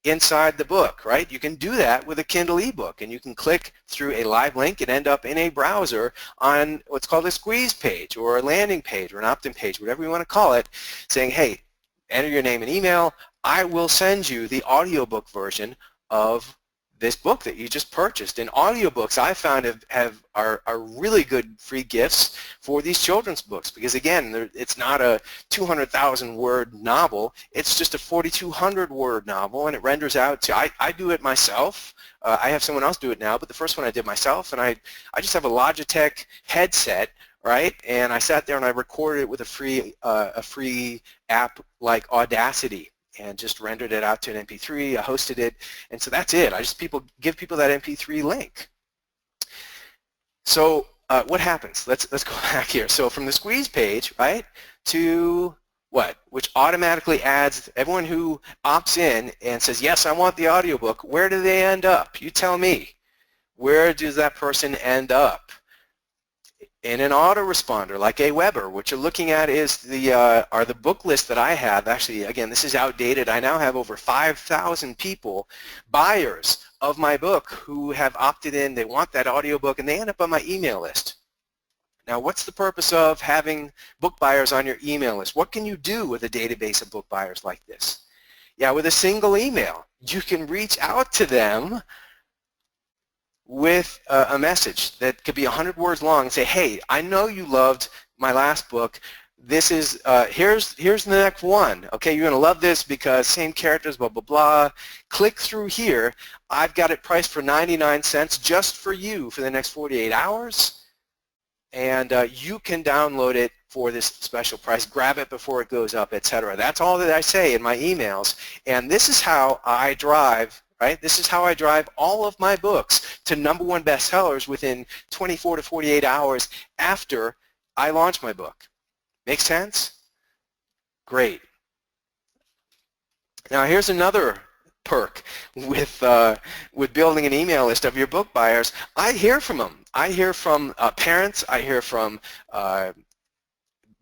inside the book, right? You can do that with a Kindle ebook, and you can click through a live link and end up in a browser on what's called a squeeze page or a landing page or an opt-in page, whatever you want to call it, saying, hey, enter your name and email. I will send you the audiobook version of this book that you just purchased. And audiobooks I found are really good free gifts for these children's books, because again, it's not a 200,000 word novel, it's just a 4,200 word novel, and it renders out to, I do it myself. I have someone else do it now, but the first one I did myself, and I just have a Logitech headset, right? And I sat there and I recorded it with a free app like Audacity, and just rendered it out to an MP3. I hosted it, and so that's it. I just give people that MP3 link. So what happens? Let's go back here. So from the squeeze page, right, to what? Which automatically adds everyone who opts in and says, yes, I want the audiobook. Where do they end up? You tell me. Where does that person end up? In an autoresponder like Aweber. What you're looking at is are the book lists that I have. Actually, again, this is outdated. I now have over 5,000 people, buyers of my book, who have opted in. They want that audiobook, and they end up on my email list. Now, what's the purpose of having book buyers on your email list? What can you do with a database of book buyers like this? Yeah, with a single email, you can reach out to them with a message that could be 100 words long and say, hey, I know you loved my last book. This is, here's the next one. Okay, you're going to love this because same characters, blah, blah, blah. Click through here. I've got it priced for 99 cents just for you for the next 48 hours. And you can download it for this special price. Grab it before it goes up, etc. That's all that I say in my emails. And this is how I drive, right? This is how I drive all of my books to #1 bestsellers within 24 to 48 hours after I launch my book. Make sense? Great. Now here's another perk with building an email list of your book buyers. I hear from them. I hear from parents. I hear from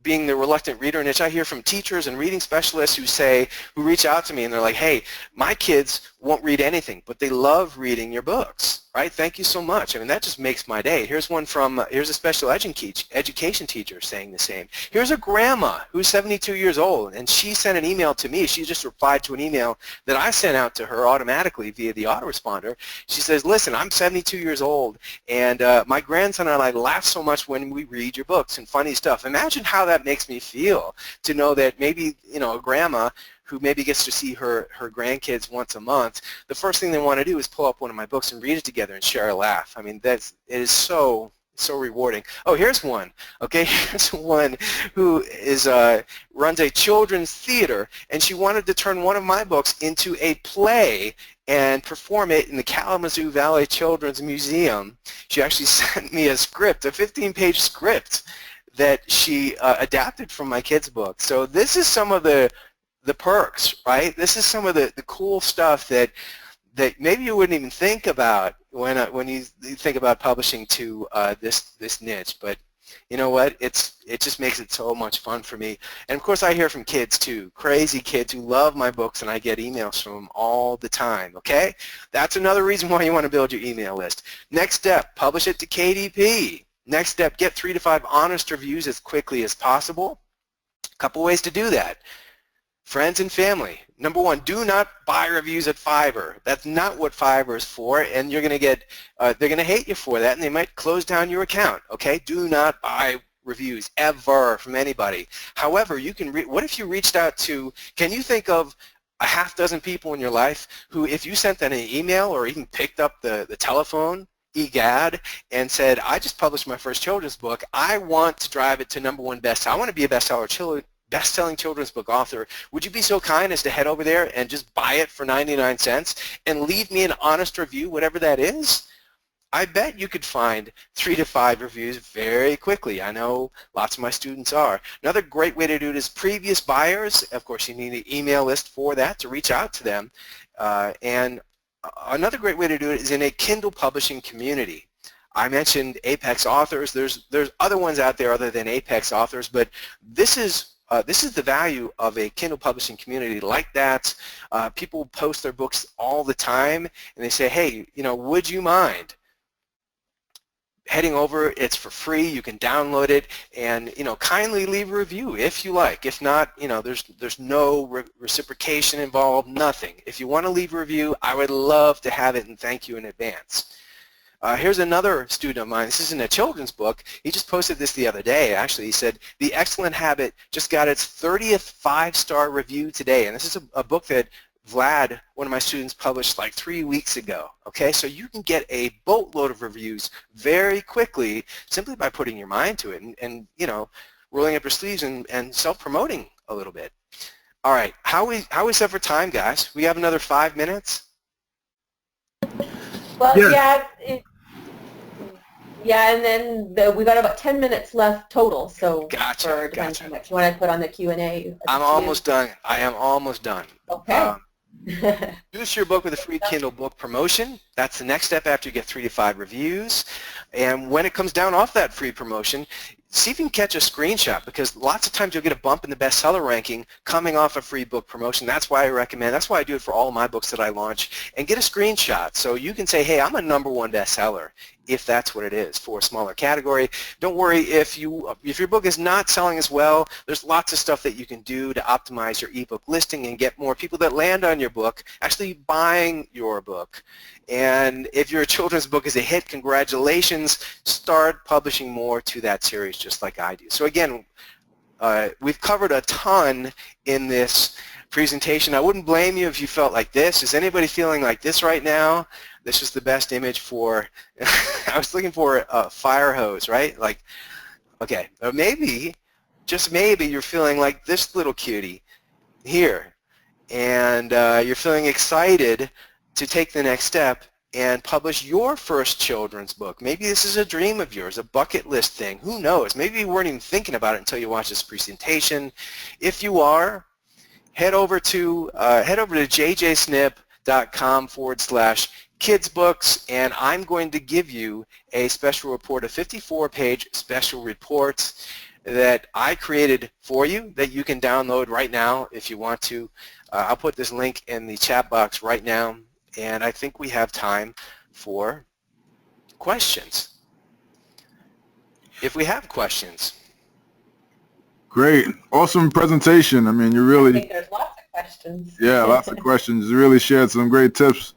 being the reluctant reader niche, I hear from teachers and reading specialists who reach out to me and they're like, hey, my kids won't read anything, but they love reading your books, right? Thank you so much. I mean, that just makes my day. Here's one from, here's a special education teacher saying the same. Here's a grandma who's 72 years old, and she sent an email to me. She just replied to an email that I sent out to her automatically via the autoresponder. She says, listen, I'm 72 years old, and my grandson and I laugh so much when we read your books and funny stuff. Imagine how that makes me feel to know that maybe, you know, a grandma who maybe gets to see her grandkids once a month, the first thing they want to do is pull up one of my books and read it together and share a laugh. I mean, it is so rewarding. Oh, here's one. Okay, here's one who runs a children's theater, and she wanted to turn one of my books into a play and perform it in the Kalamazoo Valley Children's Museum. She actually sent me a script, a 15-page script that she adapted from my kids' book. So this is some of the perks, right? This is some of the cool stuff that maybe you wouldn't even think about when you think about publishing to this niche. But you know what? It just makes it so much fun for me. And of course, I hear from kids too, crazy kids who love my books, and I get emails from them all the time. Okay, that's another reason why you want to build your email list. Next step: publish it to KDP. Next step: get 3 to 5 honest reviews as quickly as possible. A couple ways to do that. Friends and family. Number one, do not buy reviews at Fiverr. That's not what Fiverr is for, and you're going to get, they're going to hate you for that, and they might close down your account. Okay? Do not buy reviews ever from anybody. However, you can. What if you reached out to? Can you think of a half dozen people in your life who, if you sent them an email or even picked up the telephone, EGAD, and said, I just published my first children's book. I want to drive it to #1 bestseller. I want to be a best-selling children's book author. Would you be so kind as to head over there and just buy it for 99 cents and leave me an honest review, whatever that is? I bet you could find 3 to 5 reviews very quickly. I know lots of my students are. Another great way to do it is previous buyers. Of course, you need an email list for that to reach out to them. And another great way to do it is in a Kindle publishing community. I mentioned Apex Authors. There's other ones out there other than Apex Authors, but this is the value of a Kindle publishing community like that. People post their books all the time, and they say, hey, you know, would you mind heading over. It's for free. You can download it, and kindly leave a review if you like. If not, there's no reciprocation involved, nothing. If you want to leave a review, I would love to have it, and thank you in advance. Here's another student of mine. This isn't a children's book. He just posted this the other day, actually. He said, The Excellent Habit just got its 30th 5-star review today. And this is a book that Vlad, one of my students, published like 3 weeks ago. Okay, so you can get a boatload of reviews very quickly simply by putting your mind to it and rolling up your sleeves and self-promoting a little bit. All right, how we set for time, guys? We have another 5 minutes? Well, Yeah. yeah, and then we got about 10 minutes left total. So Gotcha. Depends how much you want to put on the Q&A. I'm almost done. I am almost done. Okay. Boost your book with a free Kindle book promotion. That's the next step after you get 3 to 5 reviews. And when it comes down off that free promotion, see if you can catch a screenshot, because lots of times you'll get a bump in the bestseller ranking coming off a free book promotion. That's why I recommend, that's why I do it for all of my books that I launch, and get a screenshot so you can say, hey, I'm a #1 bestseller, if that's what it is for a smaller category. Don't worry if your book is not selling as well. There's lots of stuff that you can do to optimize your ebook listing and get more people that land on your book actually buying your book. And if your children's book is a hit, congratulations. Start publishing more to that series just like I do. So again, we've covered a ton in this presentation. I wouldn't blame you if you felt like this. Is anybody feeling like this right now? This is the best image for, I was looking for a fire hose, right? Like, okay, or maybe, just maybe you're feeling like this little cutie here, and you're feeling excited to take the next step and publish your first children's book. Maybe this is a dream of yours, a bucket list thing. Who knows? Maybe you weren't even thinking about it until you watched this presentation. If you are, head over to jjsnip.com/kidsbooks, and I'm going to give you a special report, a 54-page special report that I created for you that you can download right now if you want to. I'll put this link in the chat box right now, and I think we have time for questions. If we have questions. Great. Awesome presentation. I mean, you I really, think there's lots of questions. yeah, lots of questions. You really shared some great tips.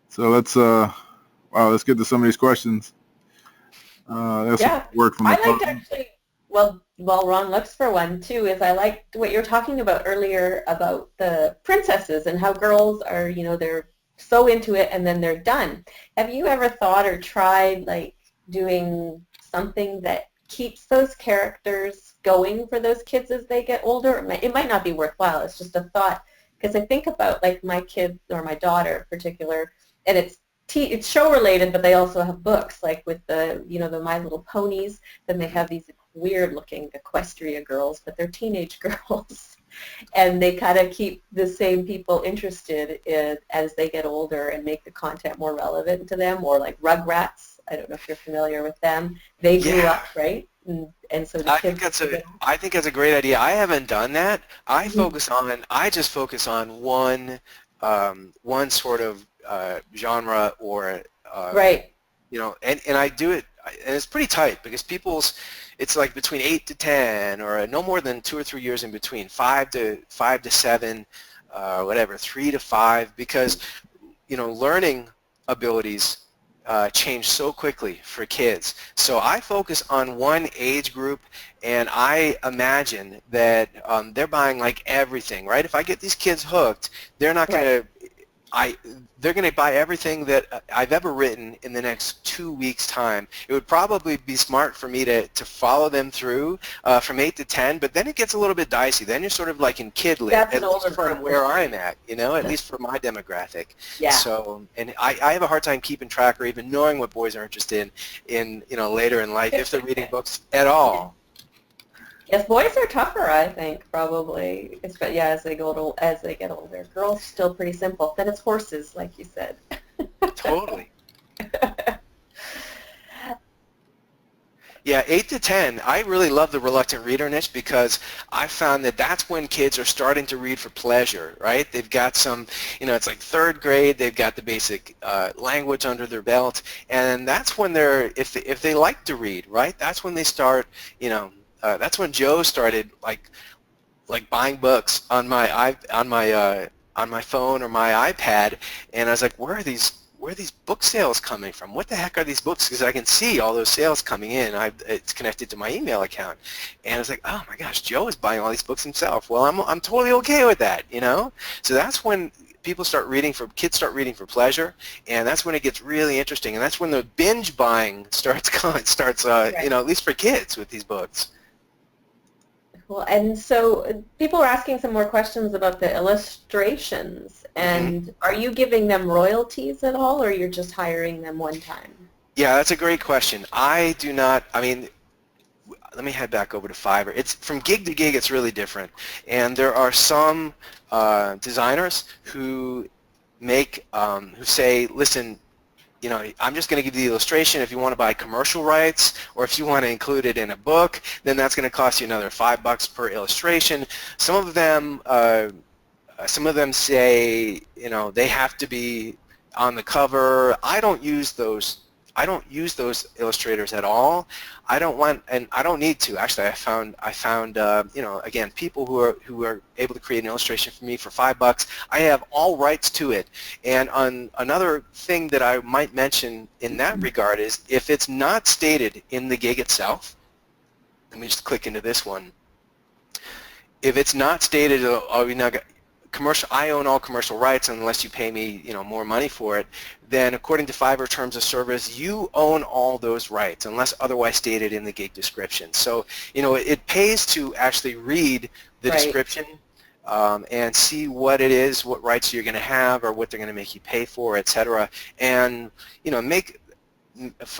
So let's get to some of these questions. That's Yeah. work from the I liked top. actually, well, while Ron looks for one too, is I liked what you were talking about earlier about the princesses and how girls are, they're so into it and then they're done. Have you ever thought or tried like doing something that keeps those characters going for those kids as they get older? It might not be worthwhile. It's just a thought, because I think about like my kids or my daughter in particular, and it's show related, but they also have books like with the the My Little Ponies. Then they have these weird looking Equestria girls, but they're teenage girls. And they kind of keep the same people interested as they get older and make the content more relevant to them. Or like Rugrats, I don't know if you're familiar with them. They grew up, right? And so the kids. I think that's a great idea. I haven't done that. I just focus on one sort of genre or right. And I do it, and it's pretty tight because it's like between 8 to 10, or no more than 2 or 3 years in between, 5 to 7, whatever, 3 to 5, because learning abilities change so quickly for kids. So I focus on one age group, and I imagine that they're buying like everything, right? If I get these kids hooked, they're not going to. They're going to buy everything that I've ever written in the next 2 weeks' time. It would probably be smart for me to follow them through from 8 to 10, but then it gets a little bit dicey. Then you're sort of like in kid lit, That's at an least older from group. where I'm at, at least for my demographic. Yeah. So, and I have a hard time keeping track or even knowing what boys are interested in later in life, if they're reading books at all. Yes, boys are tougher, I think, probably. But yeah, as they get older. Girls still pretty simple. Then it's horses, like you said. Totally. Yeah, 8 to 10. I really love the reluctant reader niche because I found that that's when kids are starting to read for pleasure, right? They've got some, it's like third grade, they've got the basic language under their belt, and that's when if they like to read, right? That's when they start, that's when Joe started like buying books on my phone or my iPad, and I was like, where are these book sales coming from? What the heck are these books? Because I can see all those sales coming in. It's connected to my email account, and I was like, oh my gosh, Joe is buying all these books himself. Well, I'm totally okay with that, So that's when kids start reading for pleasure, and that's when it gets really interesting, and that's when the binge buying starts Right. at least for kids with these books. Well, and so people are asking some more questions about the illustrations. And are you giving them royalties at all, or you're just hiring them one time? Yeah, that's a great question. I do not, let me head back over to Fiverr. It's from gig to gig, it's really different. And there are some designers who who say, listen, I'm just going to give you the illustration. If you want to buy commercial rights, or if you want to include it in a book, then that's going to cost you another $5 per illustration. Some of them say, they have to be on the cover. I don't use those illustrators at all. I don't want, and I don't need to. Actually, I found again, people who are able to create an illustration for me for $5. I have all rights to it. And on another thing that I might mention in that regard is if it's not stated in the gig itself. Let me just click into this one. If it's not stated, I own all commercial rights unless you pay me, more money for it, then according to Fiverr Terms of Service, you own all those rights unless otherwise stated in the gig description. So, it pays to actually read the description and see what it is, what rights you're going to have, or what they're going to make you pay for, etc. And,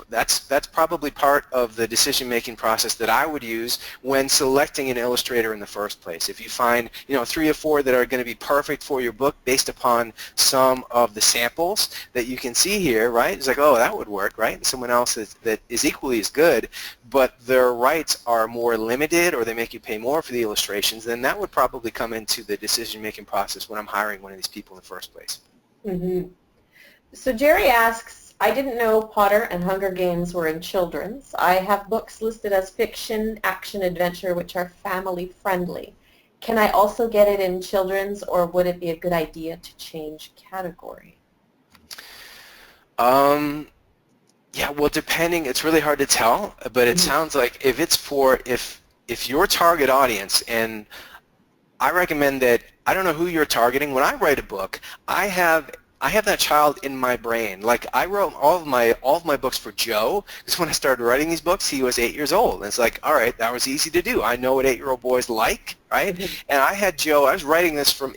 that's probably part of the decision-making process that I would use when selecting an illustrator in the first place. If you find 3 or 4 that are going to be perfect for your book based upon some of the samples that you can see here, right? It's like, oh, that would work, right? And someone else that is equally as good, but their rights are more limited, or they make you pay more for the illustrations, then that would probably come into the decision-making process when I'm hiring one of these people in the first place. Mm-hmm. So Jerry asks, I didn't know Potter and Hunger Games were in children's. I have books listed as fiction, action, adventure, which are family friendly. Can I also get it in children's, or would it be a good idea to change category? Yeah, well, depending, it's really hard to tell, but it sounds like if your target audience, and I recommend that, I don't know who you're targeting. When I write a book, I have that child in my brain. Like, I wrote all of my books for Joe, because when I started writing these books, he was 8 years old. And it's like, all right, that was easy to do. I know what 8-year-old boys like, right? And I had Joe. I was writing this from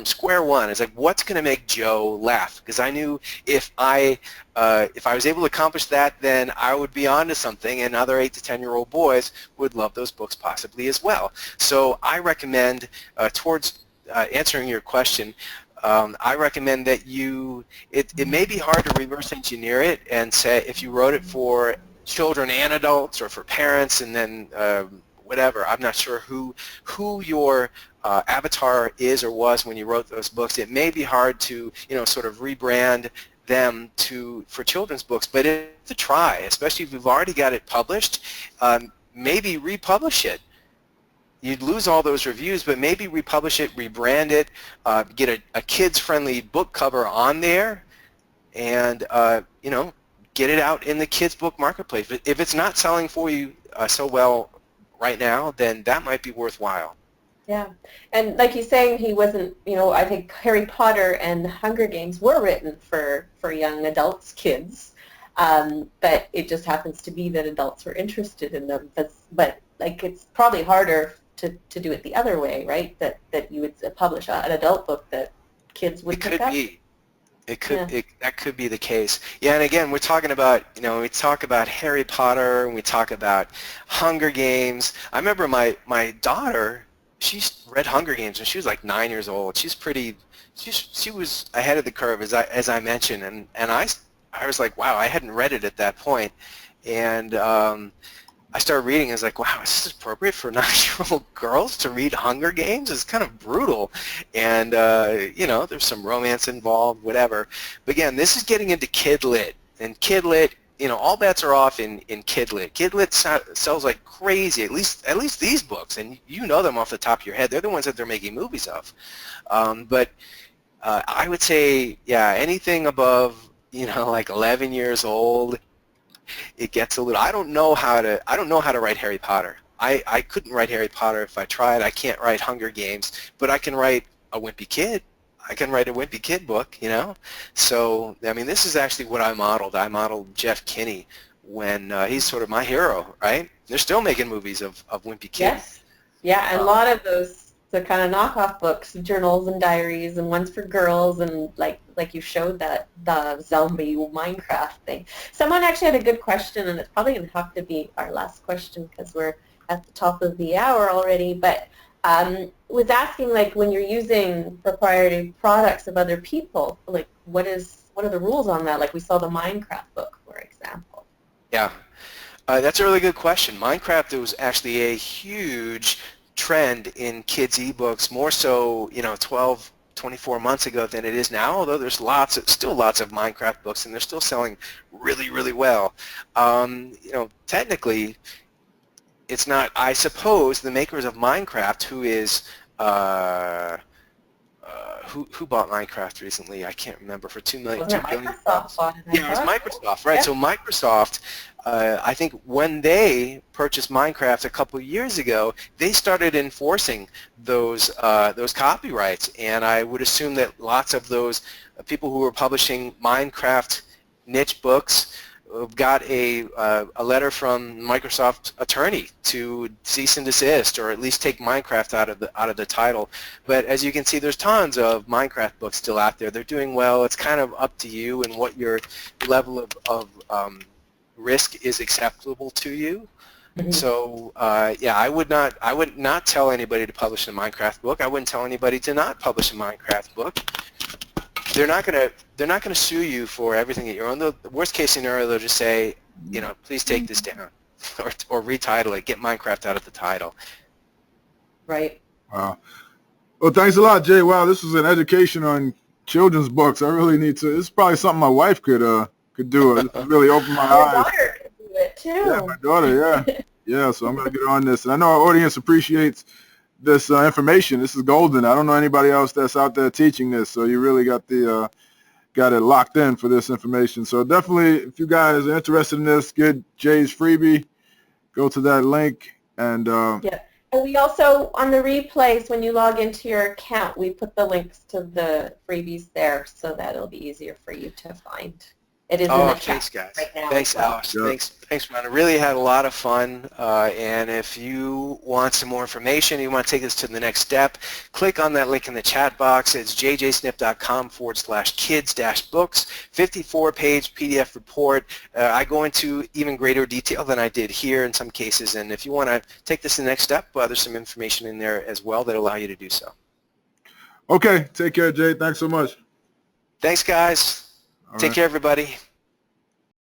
square one. It's like, what's going to make Joe laugh? Because I knew if I was able to accomplish that, then I would be onto something, and other 8 to 10-year-old boys would love those books possibly as well. So I recommend, towards answering your question, I recommend that it may be hard to reverse engineer it and say if you wrote it for children and adults, or for parents, and then whatever. I'm not sure who your avatar is or was when you wrote those books. It may be hard to sort of rebrand them for children's books, but it's a try, especially if you've already got it published. Maybe republish it. You'd lose all those reviews, but maybe republish it, rebrand it, get a kids-friendly book cover on there, and get it out in the kids' book marketplace. But if it's not selling for you so well right now, then that might be worthwhile. Yeah, and like he's saying, he wasn't, I think Harry Potter and Hunger Games were written for young adults, kids, but it just happens to be that adults were interested in them. But like, it's probably harder to do it the other way, right? That you would publish an adult book that kids would pick up. That could be the case. Yeah, and again, we're talking about, we talk about Harry Potter, and we talk about Hunger Games. I remember my daughter, she read Hunger Games when she was like 9 years old. She was ahead of the curve, as I mentioned, and I was like, wow, I hadn't read it at that point. and I started reading. I was like, wow, is this appropriate for 9-year-old girls to read Hunger Games? It's kind of brutal, and you know, there's some romance involved, whatever. But again, this is getting into kid lit, and kid lit, you know, all bets are off in kid lit. Kid lit sells like crazy. At least these books, and you know them off the top of your head. They're the ones that they're making movies of. But I would say, yeah, anything above, you know, like 11 years old, it gets a little. I don't know how to write Harry Potter. I couldn't write Harry Potter if I tried. I can't write Hunger Games, but I can write a Wimpy Kid. I can write a Wimpy Kid book, you know. So I mean, this is actually what I modeled. I modeled Jeff Kinney when he's sort of my hero, right? They're still making movies of Wimpy Kid. Yes. Yeah, and a lot of those the kind of knockoff books, journals and diaries, and ones for girls, and like you showed that the zombie Minecraft thing. Someone actually had a good question, and it's probably going to have to be our last question because we're at the top of the hour already. But was asking, like, when you're using proprietary products of other people, like what are the rules on that? Like we saw the Minecraft book, for example. Yeah, that's a really good question. Minecraft was actually a huge trend in kids' ebooks, more so, you know, 12, 24 months ago than it is now, although there's still lots of Minecraft books, and they're still selling really, really well. You know, technically, it's not, I suppose, the makers of Minecraft, who is, who bought Minecraft recently? I can't remember, for $2 billion. Microsoft bought it, yeah, it was Microsoft, right? Yeah. So Microsoft, I think when they purchased Minecraft a couple of years ago, they started enforcing those copyrights, and I would assume that lots of those people who were publishing Minecraft niche books got a letter from Microsoft's attorney to cease and desist, or at least take Minecraft out of the title. But as you can see, there's tons of Minecraft books still out there. They're doing well. It's kind of up to you and what your level of risk is acceptable to you. Mm-hmm. So yeah, I would not tell anybody to publish a Minecraft book. I wouldn't tell anybody to not publish a Minecraft book. They're not gonna sue you for everything that you're on. The worst case scenario, they'll just say, you know, please take this down, or retitle it, get Minecraft out of the title. Right. Wow. Well, thanks a lot, Jay. Wow, this was an education on children's books. I really need to. This is probably something my wife could do. It really opened my eyes. My daughter could do it too. Yeah, my daughter. Yeah, yeah. So I'm gonna get on this, and I know our audience appreciates this information. This is golden. I don't know anybody else that's out there teaching this, so you really got it locked in for this information. So definitely, if you guys are interested in this, get Jay's freebie. Go to that link, and yeah. And we also, on the replays, when you log into your account, we put the links to the freebies there, so that it'll be easier for you to find. It is in the chat right now. Thanks, Alice. Yeah. Thanks, Ron. I really had a lot of fun. And if you want some more information, you want to take this to the next step, click on that link in the chat box. It's jjsnip.com/kids-books, 54-page PDF report. I go into even greater detail than I did here in some cases. And if you want to take this to the next step, there's some information in there as well that allow you to do so. Okay. Take care, Jay. Thanks so much. Thanks, guys. Take care, everybody.